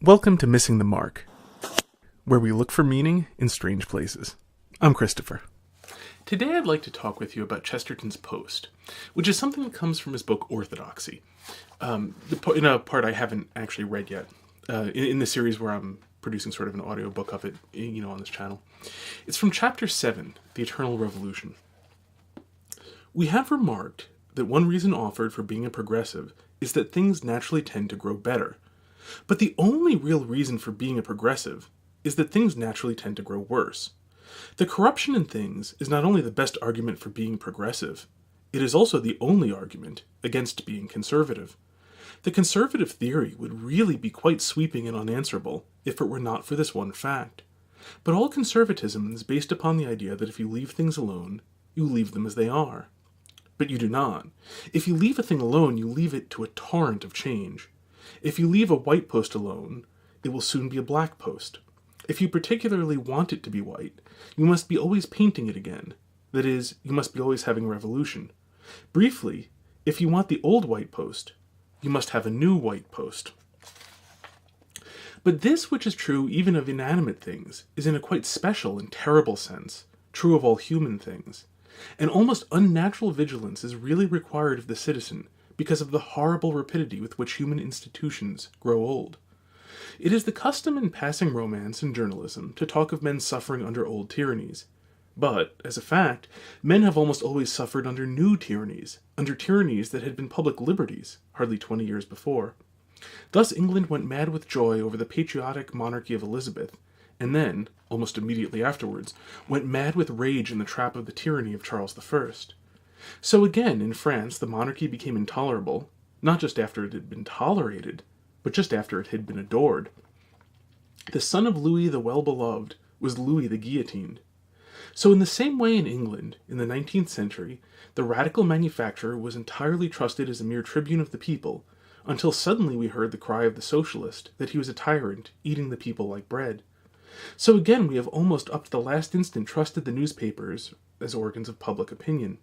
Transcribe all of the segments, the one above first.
Welcome to Missing the Mark, where we look for meaning in strange places. I'm Christopher. Today I'd like to talk with you about Chesterton's Post, which is something that comes from his book Orthodoxy. In a part I haven't actually read yet, in the series where I'm producing sort of an audiobook of it, on this channel. It's from chapter 7, The Eternal Revolution. We have remarked that one reason offered for being a progressive is that things naturally tend to grow better. But the only real reason for being a progressive is that things naturally tend to grow worse. The corruption in things is not only the best argument for being progressive, it is also the only argument against being conservative. The conservative theory would really be quite sweeping and unanswerable if it were not for this one fact. But all conservatism is based upon the idea that if you leave things alone, you leave them as they are. But you do not. If you leave a thing alone, you leave it to a torrent of change. If you leave a white post alone, it will soon be a black post. If you particularly want it to be white, you must be always painting it again. That is, you must be always having revolution. Briefly, if you want the old white post, you must have a new white post. But this, which is true even of inanimate things, is in a quite special and terrible sense true of all human things. An almost unnatural vigilance is really required of the citizen because of the horrible rapidity with which human institutions grow old. It is the custom in passing romance and journalism to talk of men suffering under old tyrannies. But, as a fact, men have almost always suffered under new tyrannies, under tyrannies that had been public liberties hardly 20 years before. Thus England went mad with joy over the patriotic monarchy of Elizabeth, and then, almost immediately afterwards, went mad with rage in the trap of the tyranny of Charles I. So again, in France, the monarchy became intolerable, not just after it had been tolerated, but just after it had been adored. The son of Louis the Well-Beloved was Louis the Guillotined. So in the same way in England, in the 19th century, the radical manufacturer was entirely trusted as a mere tribune of the people, until suddenly we heard the cry of the socialist that he was a tyrant, eating the people like bread. So again, we have almost up to the last instant trusted the newspapers as organs of public opinion.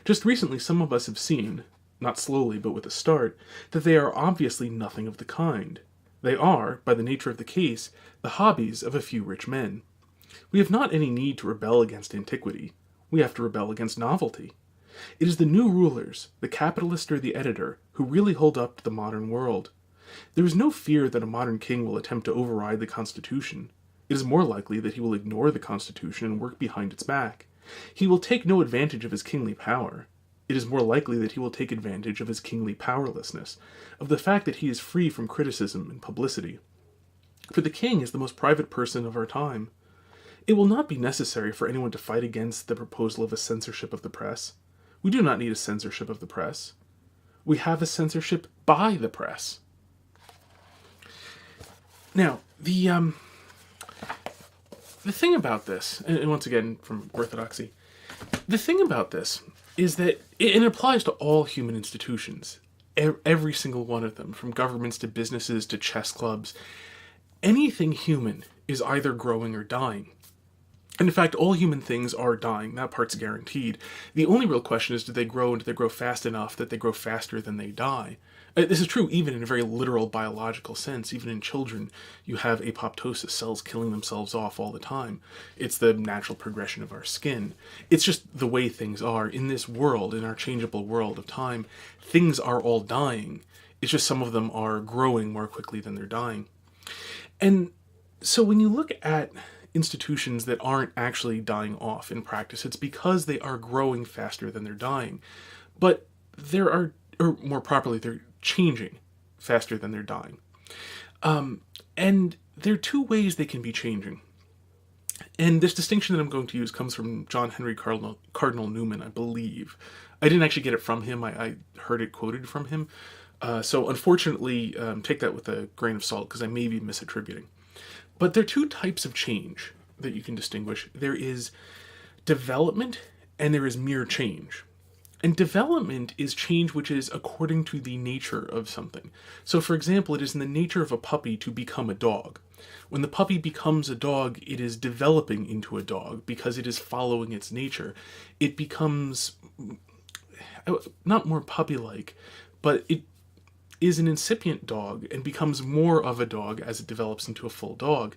Just recently, some of us have seen, not slowly but with a start, that they are obviously nothing of the kind. They are, by the nature of the case, the hobbies of a few rich men. We have not any need to rebel against antiquity. We have to rebel against novelty. It is the new rulers, the capitalist or the editor, who really hold up to the modern world. There is no fear that a modern king will attempt to override the Constitution. It is more likely that he will ignore the Constitution and work behind its back. He will take no advantage of his kingly power. It is more likely that he will take advantage of his kingly powerlessness, of the fact that he is free from criticism and publicity. For the king is the most private person of our time. It will not be necessary for anyone to fight against the proposal of a censorship of the press. We do not need a censorship of the press. We have a censorship by the press. Now, the thing about this, and once again from Orthodoxy, the thing about this is that it applies to all human institutions, every single one of them, from governments to businesses to chess clubs. Anything human is either growing or dying. And in fact, all human things are dying. That part's guaranteed. The only real question is, do they grow, and do they grow fast enough that they grow faster than they die? This is true even in a very literal biological sense. Even in children, you have apoptosis, cells killing themselves off all the time. It's the natural progression of our skin. It's just the way things are. In this world, in our changeable world of time, things are all dying. It's just some of them are growing more quickly than they're dying. And so when you look at institutions that aren't actually dying off in practice, it's because they are growing faster than they're dying. But or more properly, they're changing faster than they're dying. And there are two ways they can be changing. And this distinction that I'm going to use comes from John Henry Cardinal Newman, I believe. I didn't actually get it from him. I heard it quoted from him. So unfortunately, take that with a grain of salt, because I may be misattributing. But there are two types of change that you can distinguish. There is development and there is mere change. And development is change which is according to the nature of something. So for example, it is in the nature of a puppy to become a dog. When the puppy becomes a dog, it is developing into a dog because it is following its nature. It becomes not more puppy-like, but is an incipient dog and becomes more of a dog as it develops into a full dog.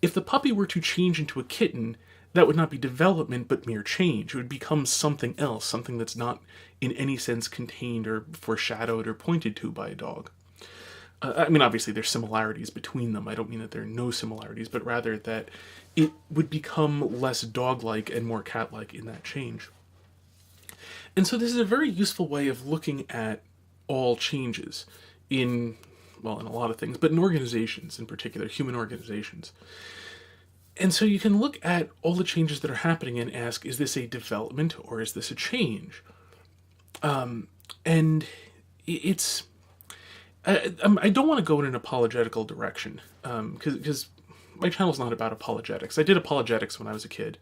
If the puppy were to change into a kitten, that would not be development but mere change. It would become something else, something that's not in any sense contained or foreshadowed or pointed to by a dog. I mean, obviously, there's similarities between them. I don't mean that there are no similarities, but rather that it would become less dog-like and more cat-like in that change. And so this is a very useful way of looking at all changes in, well, in a lot of things, but in organizations in particular, human organizations. And so you can look at all the changes that are happening and ask, is this a development or is this a change? And it's... I don't want to go in an apologetical direction, because my channel's not about apologetics. I did apologetics when I was a kid,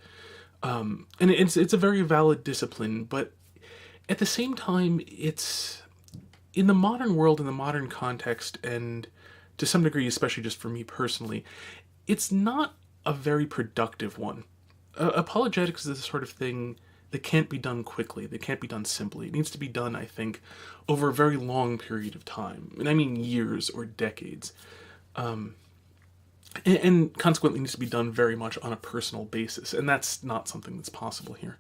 and it's a very valid discipline, but at the same time, it's in the modern world, in the modern context, and to some degree, especially just for me personally, it's not a very productive one. Apologetics is the sort of thing that can't be done quickly, that can't be done simply. It needs to be done, I think, over a very long period of time. And I mean years or decades. And consequently needs to be done very much on a personal basis. And that's not something that's possible here.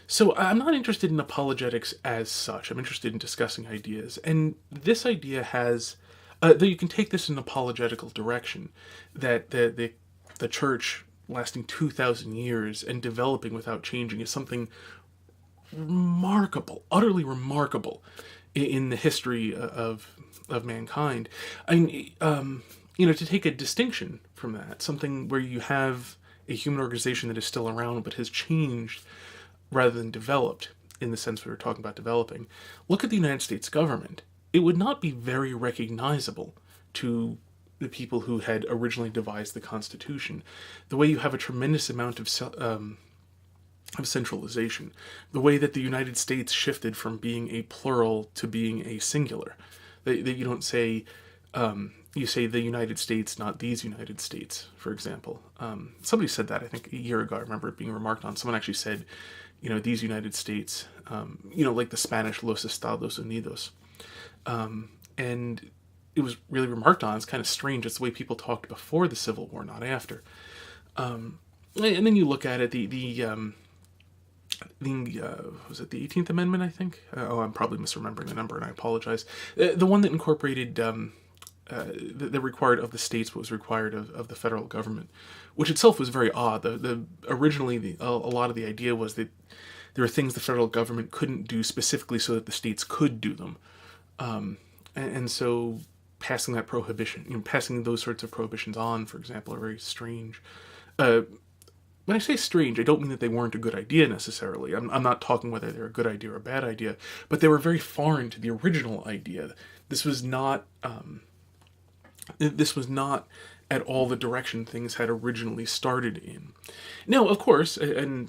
So I'm not interested in apologetics as such. I'm interested in discussing ideas. And this idea has, that you can take this in an apologetical direction, that the church lasting 2,000 years and developing without changing is something remarkable, utterly remarkable in the history of mankind. I mean, to take a distinction from that, something where you have a human organization that is still around but has changed rather than developed, in the sense we were talking about developing. Look at the United States government. It would not be very recognizable to the people who had originally devised the Constitution. The way you have a tremendous amount of centralization. The way that the United States shifted from being a plural to being a singular. That you don't say, you say the United States, not these United States, for example. Somebody said that, I think, a year ago. I remember it being remarked on. Someone actually said, these United States, like the Spanish Los Estados Unidos. And it was really remarked on. It's kind of strange. It's the way people talked before the Civil War, not after. And then you look at it, was it the 18th Amendment, I think? I'm probably misremembering the number, and I apologize. The one that incorporated, that required of the states what was required of the federal government, which itself was very odd. Originally, a lot of the idea was that there were things the federal government couldn't do specifically so that the states could do them. And so passing that prohibition, passing those sorts of prohibitions on, for example, are very strange. When I say strange, I don't mean that they weren't a good idea necessarily. I'm not talking whether they're a good idea or a bad idea, but they were very foreign to the original idea. This was not at all the direction things had originally started in. Now, of course, and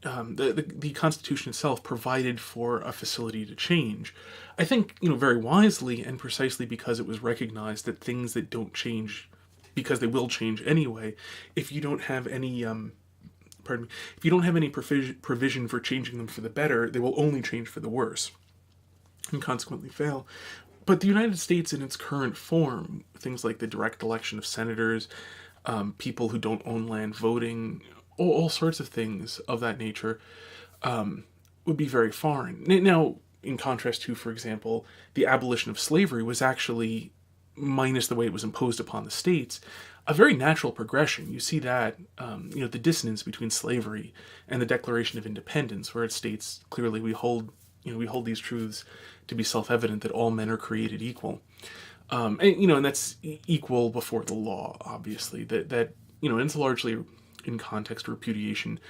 the Constitution itself provided for a facility to change. I think, very wisely and precisely because it was recognized that things that don't change, because they will change anyway, if you don't have any, if you don't have any provision for changing them for the better, they will only change for the worse, and consequently fail. But the United States in its current form, things like the direct election of senators, people who don't own land voting, all sorts of things of that nature, would be very foreign. Now, in contrast to, for example, the abolition of slavery was actually, minus the way it was imposed upon the states, a very natural progression. You see that, the dissonance between slavery and the Declaration of Independence, where it states clearly we hold these truths to be self-evident that all men are created equal. And that's equal before the law, obviously. That it's largely in context repudiation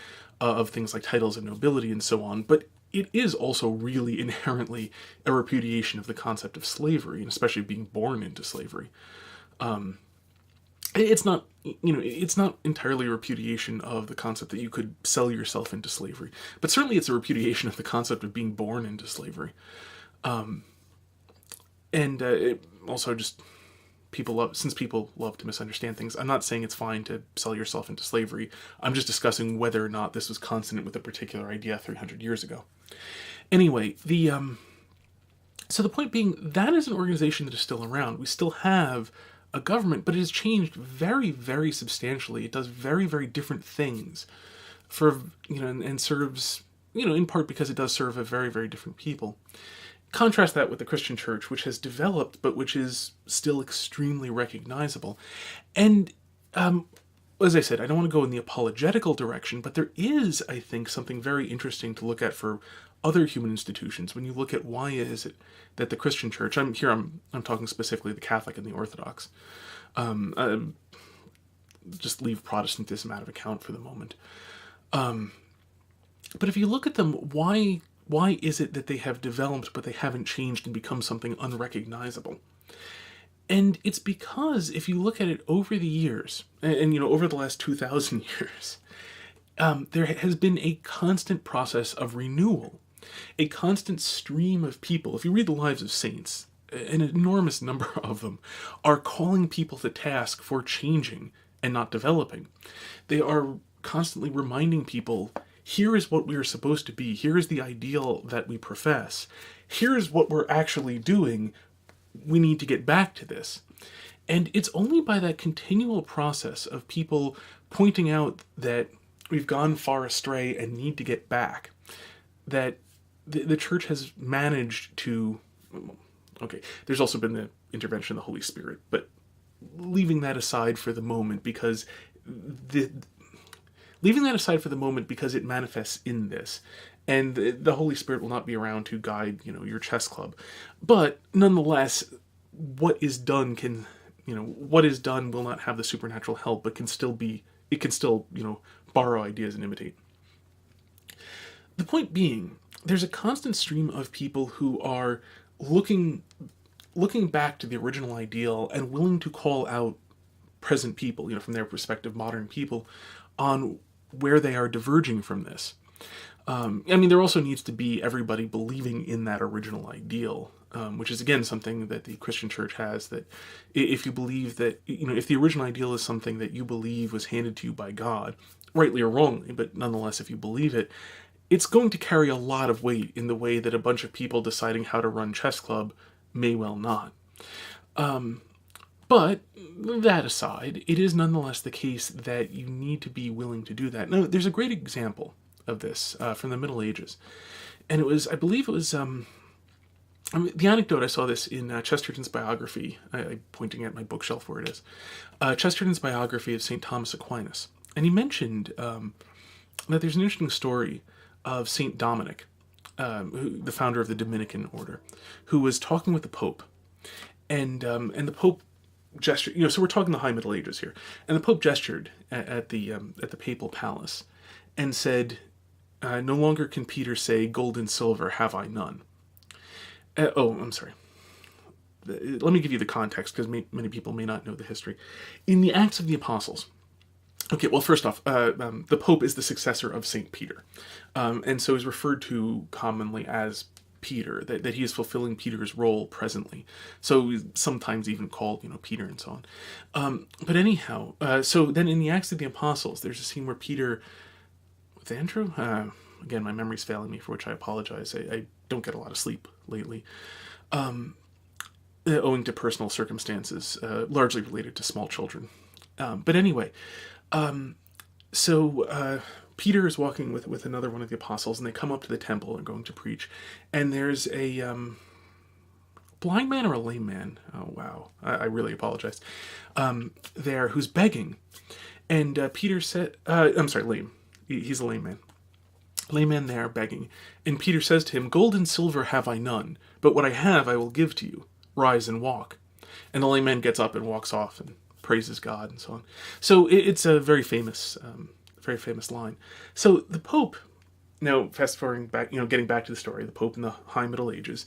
of things like titles of nobility and so on, but it is also really inherently a repudiation of the concept of slavery, and especially being born into slavery. It's not entirely a repudiation of the concept that you could sell yourself into slavery, but certainly it's a repudiation of the concept of being born into slavery. It also just, since people love to misunderstand things, I'm not saying it's fine to sell yourself into slavery. I'm just discussing whether or not this was consonant with a particular idea 300 years ago. Anyway, So the point being, that is an organization that is still around. We still have a government, but it has changed very, very substantially. It does very, very different things for, and serves, in part because it does serve a very, very different people. Contrast that with the Christian church, which has developed, but which is still extremely recognizable. And as I said, I don't want to go in the apologetical direction, but there is, I think, something very interesting to look at for other human institutions. When you look at why is it that the Christian church, I'm talking specifically the Catholic and the Orthodox, just leave Protestantism out of account for the moment. But if you look at them, why is it that they have developed but they haven't changed and become something unrecognizable? And it's because if you look at it over the years, and over the last 2,000 years, there has been a constant process of renewal, a constant stream of people. If you read the lives of saints, an enormous number of them are calling people to task for changing and not developing. They are constantly reminding people, here is what we are supposed to be. Here is the ideal that we profess. Here is what we're actually doing. We need to get back to this. And it's only by that continual process of people pointing out that we've gone far astray and need to get back that the church has managed to... Okay, there's also been the intervention of the Holy Spirit, but leaving that aside for the moment because it manifests in this. And the Holy Spirit will not be around to guide, your chess club. But nonetheless, what is done will not have the supernatural help, but can still borrow ideas and imitate. The point being, there's a constant stream of people who are looking back to the original ideal and willing to call out present people, from their perspective, modern people, on where they are diverging from this. There also needs to be everybody believing in that original ideal, which is, again, something that the Christian church has, that if you believe that, if the original ideal is something that you believe was handed to you by God, rightly or wrongly, but nonetheless, if you believe it, it's going to carry a lot of weight in the way that a bunch of people deciding how to run chess club may well not. But that aside, it is nonetheless the case that you need to be willing to do that. Now, there's a great example of this from the Middle Ages. And I believe it was, the anecdote, I saw this in Chesterton's biography. I'm pointing at my bookshelf where it is. Chesterton's biography of St. Thomas Aquinas. And he mentioned that there's an interesting story of St. Dominic, the founder of the Dominican order, who was talking with the Pope. And the Pope gestured, so we're talking the High Middle Ages here. And the Pope gestured at the papal palace and said, no longer can Peter say, gold and silver have I none. I'm sorry. Let me give you the context, because many people may not know the history. In the Acts of the Apostles, okay, well, first off, the Pope is the successor of St. Peter, and so is referred to commonly as Peter, that he is fulfilling Peter's role presently. So sometimes even called, Peter and so on. But anyhow, so then in the Acts of the Apostles, there's a scene where Peter... with Andrew? Again, my memory's failing me, for which I apologize. I don't get a lot of sleep lately, owing to personal circumstances, largely related to small children. But anyway, so Peter is walking with another one of the apostles, and they come up to the temple and going to preach, and there's a blind man or a lame man, oh wow, I really apologize, there, who's begging. And Peter said, I'm sorry, lame. He's a lame man. Lame man there begging. And Peter says to him, gold and silver have I none, but what I have I will give to you. Rise and walk. And the lame man gets up and walks off and praises God and so on. So it's a very famous line. So the Pope, now fast forwarding back, getting back to the story, the Pope in the High Middle Ages,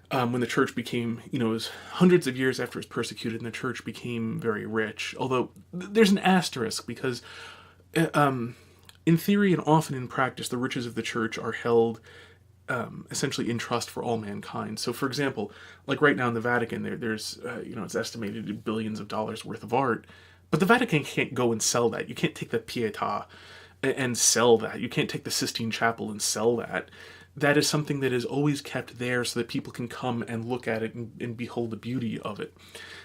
when the church became, it was hundreds of years after it was persecuted, and the church became very rich. Although there's an asterisk, because in theory and often in practice, the riches of the church are held essentially in trust for all mankind. So, for example, like right now in the Vatican, there's it's estimated in billions of dollars worth of art, but the Vatican can't go and sell that. You can't take the Pietà and sell that. You can't take the Sistine Chapel and sell that. that is something that is always kept there so that people can come and look at it and behold the beauty of it.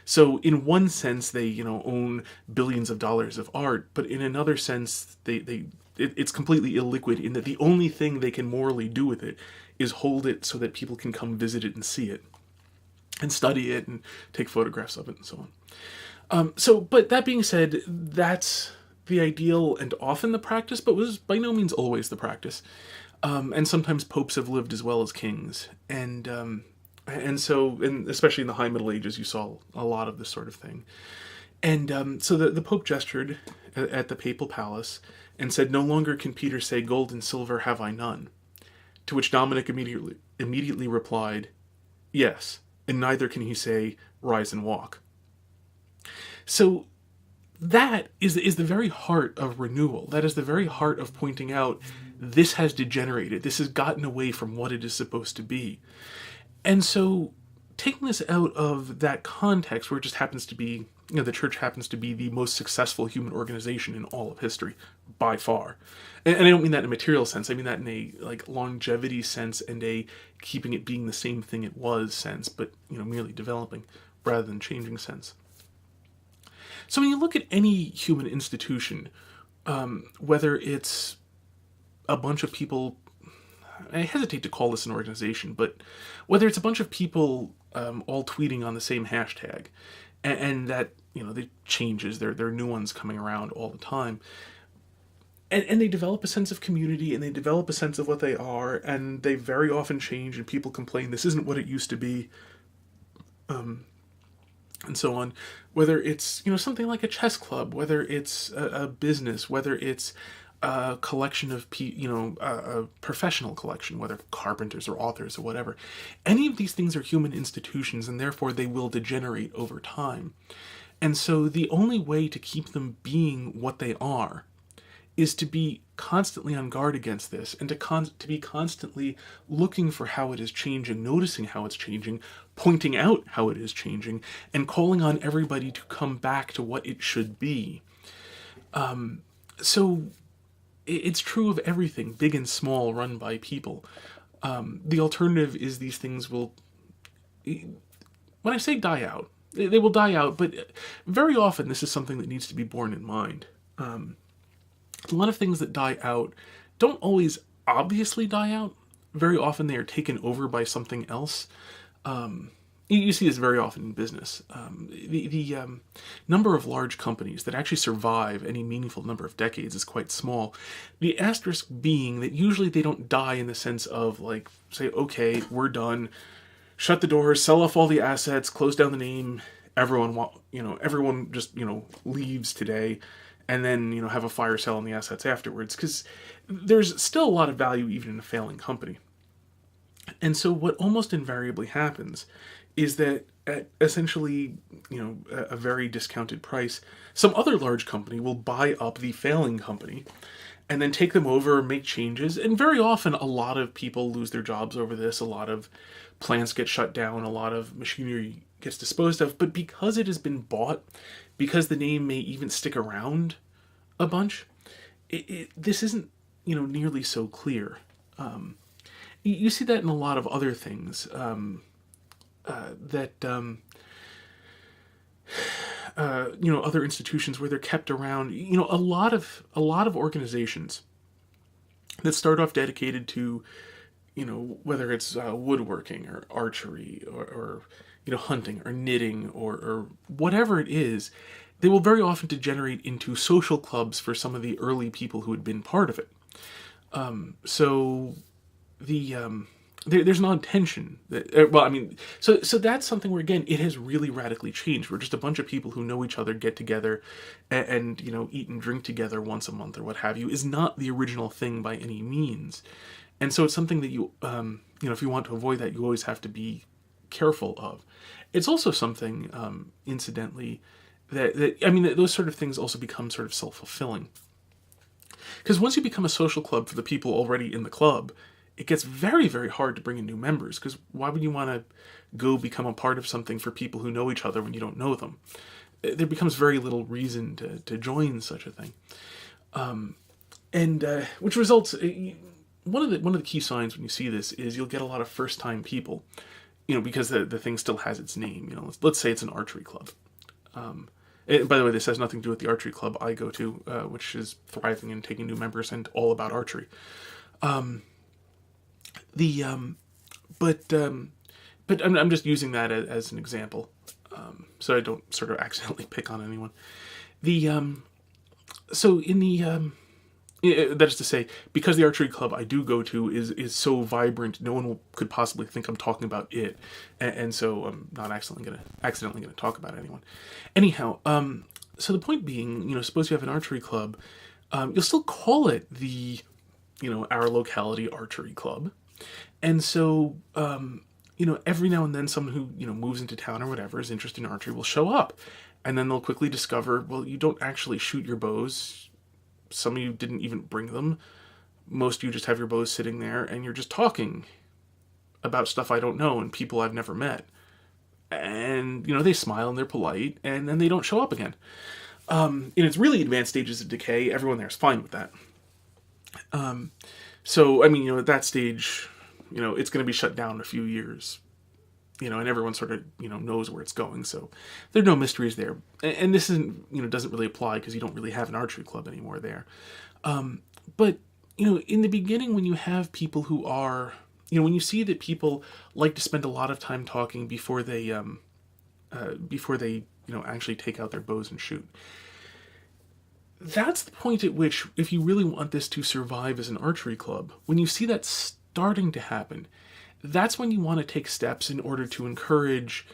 So in one sense, they, own billions of dollars of art, but in another sense, it's completely illiquid in that the only thing they can morally do with it is hold it so that people can come visit it and see it and study it and take photographs of it and so on. But that being said, that's the ideal and often the practice, but was by no means always the practice. And sometimes popes have lived as well as kings, and especially in the High Middle Ages, you saw a lot of this sort of thing. And so the Pope gestured at the papal palace and said, "No longer can Peter say, 'Gold and silver have I none.'" To which Dominic immediately replied, "Yes, and neither can he say, 'Rise and walk.'" So that is the very heart of renewal. That is the very heart of pointing out this has degenerated. This has gotten away from what it is supposed to be. And so taking this out of that context where it just happens to be, the church happens to be the most successful human organization in all of history, by far. And I don't mean that in a material sense. I mean that in a longevity sense and a keeping it being the same thing it was sense, but merely developing rather than changing sense. So when you look at any human institution, whether it's a bunch of people, I hesitate to call this an organization, but whether it's a bunch of people all tweeting on the same hashtag, and that, they changes, there are new ones coming around all the time, and they develop a sense of community, and they develop a sense of what they are, and they very often change, and people complain, this isn't what it used to be, and so on. Whether it's, something like a chess club, whether it's a business, whether it's a collection of, a professional collection, whether carpenters or authors or whatever. Any of these things are human institutions, and therefore they will degenerate over time. And so the only way to keep them being what they are is to be constantly on guard against this, and to be constantly looking for how it is changing, noticing how it's changing, pointing out how it is changing, and calling on everybody to come back to what it should be. So it's true of everything, big and small, run by people. The alternative is these things will, when I say die out, they will die out, but very often this is something that needs to be borne in mind. A lot of things that die out don't always obviously die out. Very often they are taken over by something else. You see this very often in business. The number of large companies that actually survive any meaningful number of decades is quite small. The asterisk being that usually they don't die in the sense of, say, okay, we're done, shut the doors, sell off all the assets, close down the name, everyone just, leaves today, and then, have a fire sale on the assets afterwards, because there's still a lot of value even in a failing company. And so what almost invariably happens is that at essentially, a very discounted price, some other large company will buy up the failing company and then take them over, make changes, and very often a lot of people lose their jobs over this, a lot of plants get shut down, a lot of machinery gets disposed of, but because it has been bought, because the name may even stick around a bunch, this isn't, nearly so clear. You see that in a lot of other things, other institutions where they're kept around. A lot of organizations that start off dedicated to, whether it's woodworking or archery or hunting or knitting or whatever it is, they will very often degenerate into social clubs for some of the early people who had been part of it. There's not tension. So that's something where, again, it has really radically changed. We're just a bunch of people who know each other, get together, and eat and drink together once a month or what have you, is not the original thing by any means. And so it's something that you, if you want to avoid that, you always have to be careful of. It's also something, incidentally, that those sort of things also become sort of self-fulfilling. Because once you become a social club for the people already in the club, it gets very, very hard to bring in new members, because why would you want to go become a part of something for people who know each other when you don't know them? There becomes very little reason to join such a thing. Which results, one of the key signs when you see this is you'll get a lot of first time people, because the thing still has its name. Let's say it's an archery club. And by the way, this has nothing to do with the archery club I go to, which is thriving and taking new members and all about archery. The but I'm just using that as an example, so I don't sort of accidentally pick on anyone. The so in the that is to say, because the archery club I do go to is so vibrant, no one could possibly think I'm talking about it, and so I'm not accidentally gonna talk about anyone. Anyhow, so the point being, suppose you have an archery club, you'll still call it the, our locality archery club, and so every now and then someone who moves into town or whatever is interested in archery will show up, and then they'll quickly discover, well, you don't actually shoot your bows. Some of you didn't even bring them. Most of you just have your bows sitting there, and you're just talking about stuff I don't know and people I've never met. And, they smile and they're polite, and then they don't show up again. In its really advanced stages of decay, everyone there is fine with that. So, at that stage, it's going to be shut down in a few years. And everyone sort of, knows where it's going. So there are no mysteries there. And this isn't, doesn't really apply because you don't really have an archery club anymore there. But, in the beginning, when you have people who are, when you see that people like to spend a lot of time talking before they actually take out their bows and shoot. That's the point at which, if you really want this to survive as an archery club, when you see that starting to happen, that's when you want to take steps in order to encourage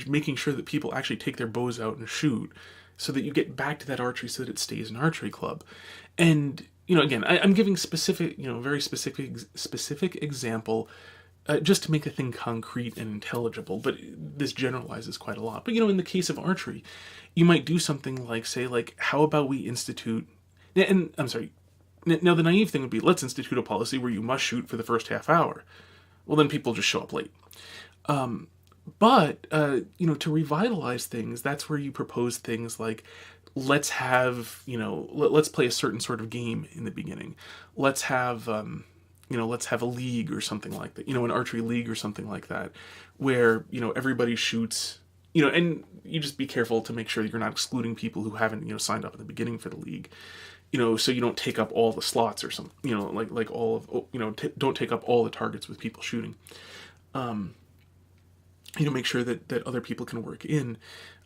making sure that people actually take their bows out and shoot, so that you get back to that archery so that it stays an archery club. And, again, I'm giving specific, very specific example just to make the thing concrete and intelligible, but this generalizes quite a lot. But, in the case of archery, you might do something like, say, how about we institute, and I'm sorry, now, the naive thing would be, let's institute a policy where you must shoot for the first half hour. Well, then people just show up late. But to revitalize things, that's where you propose things like, let's have, let's play a certain sort of game in the beginning. Let's have, let's have a league or something like that, an archery league or something like that, where, everybody shoots, and you just be careful to make sure that you're not excluding people who haven't, signed up in the beginning for the league. So you don't take up all the slots or something, like all of, don't take up all the targets with people shooting. Make sure that other people can work in.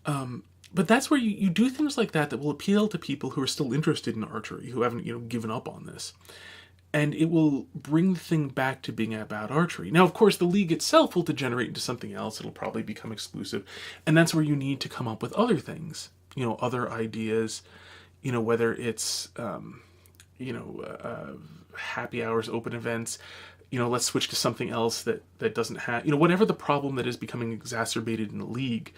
But that's where you do things like that will appeal to people who are still interested in archery, who haven't, given up on this. And it will bring the thing back to being about archery. Now, of course, the league itself will degenerate into something else. It'll probably become exclusive. And that's where you need to come up with other things, other ideas, whether it's, happy hours, open events, let's switch to something else that doesn't have, whatever the problem that is becoming exacerbated in the league,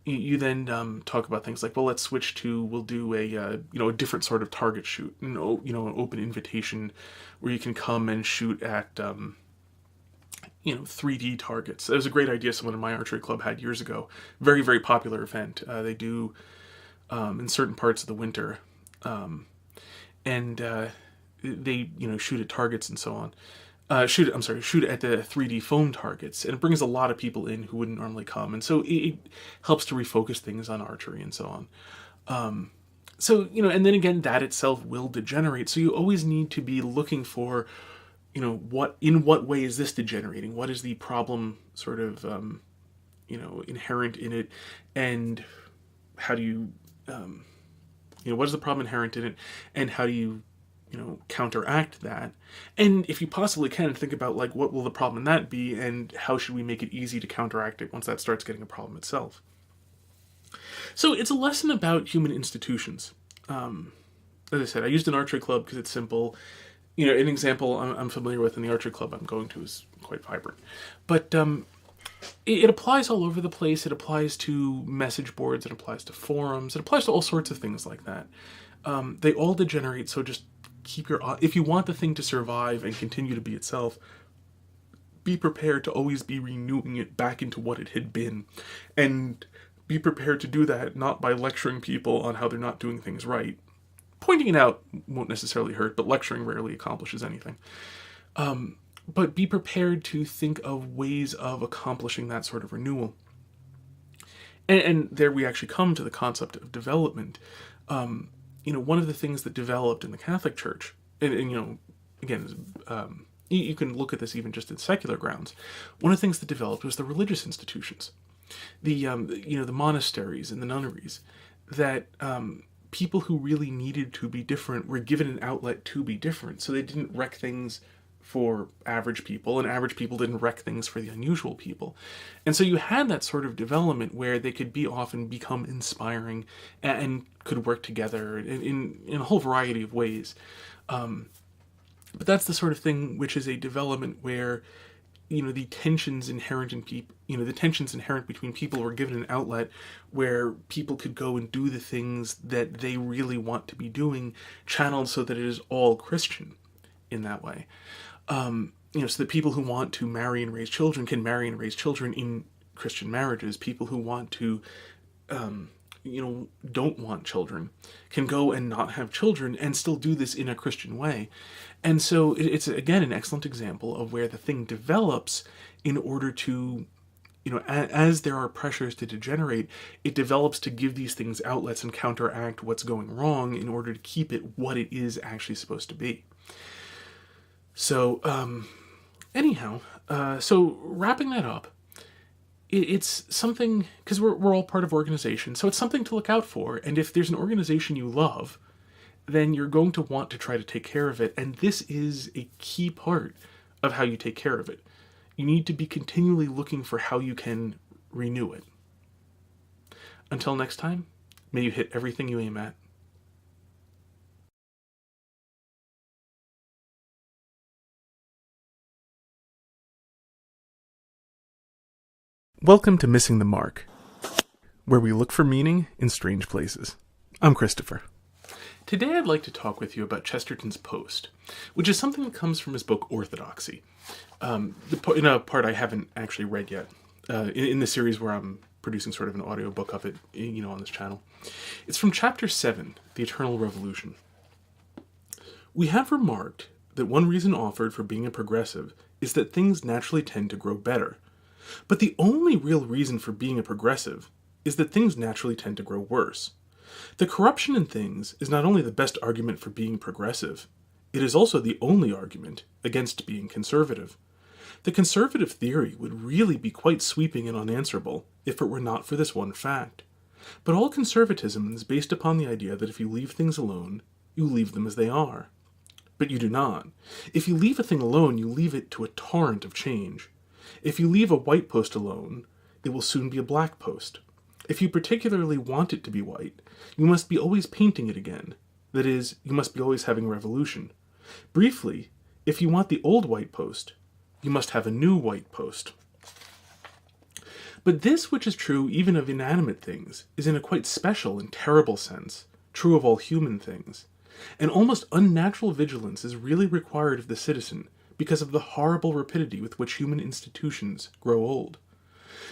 you then talk about things like, well, we'll do a different sort of target shoot, an open invitation where you can come and shoot at, 3D targets. That was a great idea someone in my archery club had years ago. Very, very popular event. They do in certain parts of the winter, and they shoot at targets and so on. Shoot at the 3D foam targets, and it brings a lot of people in who wouldn't normally come, and so it helps to refocus things on archery and so on. And then again, that itself will degenerate. So you always need to be looking for, in what way is this degenerating? What is the problem sort of, inherent in it, and how do you, what is the problem inherent in it, and how do you, counteract that? And if you possibly can, think about, what will the problem in that be, and how should we make it easy to counteract it once that starts getting a problem itself? So it's a lesson about human institutions. As I said, I used an archery club because it's simple. An example I'm familiar with in the archery club I'm going to is quite vibrant. But it applies all over the place. It applies to message boards. It applies to forums. It applies to all sorts of things like that. They all degenerate, so just if you want the thing to survive and continue to be itself, be prepared to always be renewing it back into what it had been. And be prepared to do that not by lecturing people on how they're not doing things right. pointing it out won't necessarily hurt, but lecturing rarely accomplishes anything. But be prepared to think of ways of accomplishing that sort of renewal. And there we actually come to the concept of development. One of the things that developed in the Catholic Church, and again, you can look at this even just in secular grounds. One of the things that developed was the religious institutions, the monasteries and the nunneries, that people who really needed to be different were given an outlet to be different, so they didn't wreck things for average people, and average people didn't wreck things for the unusual people. And so you had that sort of development where they could often become inspiring and could work together in a whole variety of ways. But that's the sort of thing which is a development where, the tensions inherent in people, the tensions inherent between people were given an outlet where people could go and do the things that they really want to be doing, channeled so that it is all Christian in that way. So that people who want to marry and raise children can marry and raise children in Christian marriages. People who want to, don't want children can go and not have children and still do this in a Christian way. And so it's, again, an excellent example of where the thing develops in order to, as there are pressures to degenerate, it develops to give these things outlets and counteract what's going wrong in order to keep it what it is actually supposed to be. So, so wrapping that up, it's something, because we're all part of organizations, so it's something to look out for. And if there's an organization you love, then you're going to want to try to take care of it. And this is a key part of how you take care of it. You need to be continually looking for how you can renew it. Until next time, may you hit everything you aim at. Welcome to Missing the Mark, where we look for meaning in strange places. I'm Christopher. Today I'd like to talk with you about Chesterton's Post, which is something that comes from his book Orthodoxy, in a part I haven't actually read yet, in the series where I'm producing sort of an audiobook of it, on this channel. It's from chapter 7, The Eternal Revolution. We have remarked that one reason offered for being a progressive is that things naturally tend to grow better. But the only real reason for being a progressive is that things naturally tend to grow worse. The corruption in things is not only the best argument for being progressive, it is also the only argument against being conservative. The conservative theory would really be quite sweeping and unanswerable if it were not for this one fact. But all conservatism is based upon the idea that if you leave things alone, you leave them as they are. But you do not. If you leave a thing alone, you leave it to a torrent of change. If you leave a white post alone, it will soon be a black post. If you particularly want it to be white, you must be always painting it again. That is, you must be always having revolution. Briefly, if you want the old white post, you must have a new white post. But this, which is true even of inanimate things, is in a quite special and terrible sense true of all human things. An almost unnatural vigilance is really required of the citizen because of the horrible rapidity with which human institutions grow old.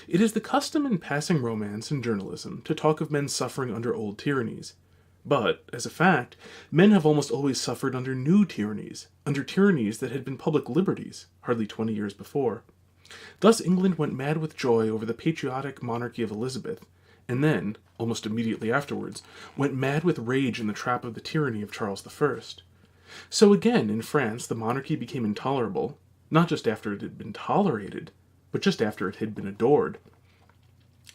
It is the custom in passing romance and journalism to talk of men suffering under old tyrannies. But, as a fact, men have almost always suffered under new tyrannies, under tyrannies that had been public liberties hardly 20 years before. Thus England went mad with joy over the patriotic monarchy of Elizabeth, and then, almost immediately afterwards, went mad with rage in the trap of the tyranny of Charles I. So again, in France, the monarchy became intolerable, not just after it had been tolerated, but just after it had been adored.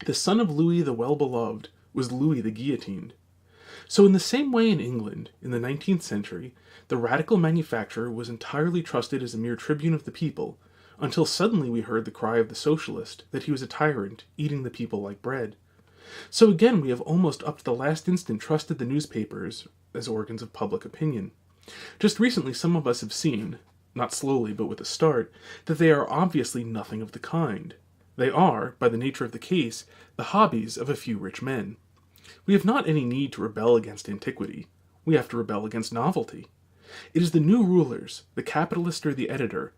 The son of Louis the Well-Beloved was Louis the Guillotined. So in the same way in England, in the 19th century, the radical manufacturer was entirely trusted as a mere tribune of the people, until suddenly we heard the cry of the socialist that he was a tyrant, eating the people like bread. So again, we have almost up to the last instant trusted the newspapers as organs of public opinion. Just recently, some of us have seen, not slowly but with a start, that they are obviously nothing of the kind. They are, by the nature of the case, the hobbies of a few rich men. We have not any need to rebel against antiquity. We have to rebel against novelty. It is the new rulers, the capitalist or the editor,